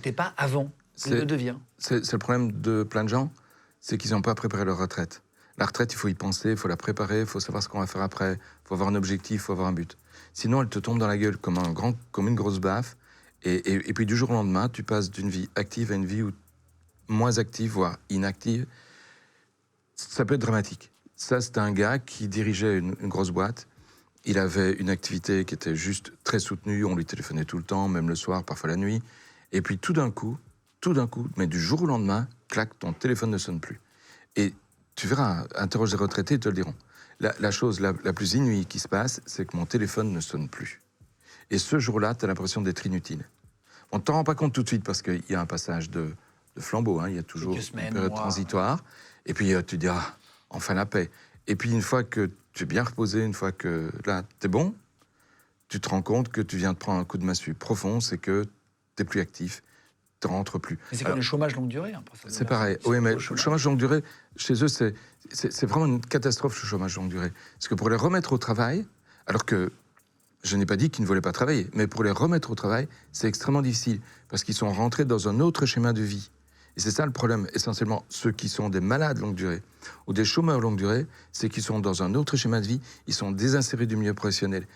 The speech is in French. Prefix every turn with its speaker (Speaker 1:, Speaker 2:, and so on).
Speaker 1: l'était pas avant. Il le devient.
Speaker 2: C'est le problème de plein de gens, c'est qu'ils n'ont pas préparé leur retraite. La retraite, il faut y penser, il faut la préparer, il faut savoir ce qu'on va faire après, il faut avoir un objectif, il faut avoir un but. Sinon, elle te tombe dans la gueule comme une grosse baffe, et puis du jour au lendemain, tu passes d'une vie active à une vie moins active, voire inactive. Ça peut être dramatique. Ça, c'était un gars qui dirigeait une grosse boîte. Il avait une activité qui était juste très soutenue. On lui téléphonait tout le temps, même le soir, parfois la nuit. Et puis tout d'un coup, mais du jour au lendemain, clac, ton téléphone ne sonne plus. Et tu verras, interroge des retraités, ils te le diront. La chose la plus inouïe qui se passe, c'est que mon téléphone ne sonne plus. Et ce jour-là, tu as l'impression d'être inutile. On ne t'en rend pas compte tout de suite parce qu'il y a un passage de flambeau, hein, il y a toujours une période transitoire. Et puis tu dis, ah, enfin la paix. Et puis une fois que tu es bien reposé, une fois que là, t'es bon, tu te rends compte que tu viens de prendre un coup de massue profond, c'est que t'es plus actif, tu rentres plus.
Speaker 1: Mais c'est comme le chômage longue durée. Hein,
Speaker 2: c'est pareil. Oui, mais le chômage longue durée, chez eux, c'est vraiment une catastrophe, le chômage longue durée. Parce que pour les remettre au travail, alors que je n'ai pas dit qu'ils ne voulaient pas travailler, mais pour les remettre au travail, c'est extrêmement difficile, parce qu'ils sont rentrés dans un autre schéma de vie. Et c'est ça le problème, essentiellement, ceux qui sont des malades longue durée ou des chômeurs longue durée, c'est qu'ils sont dans un autre schéma de vie, ils sont désinsérés du milieu professionnel.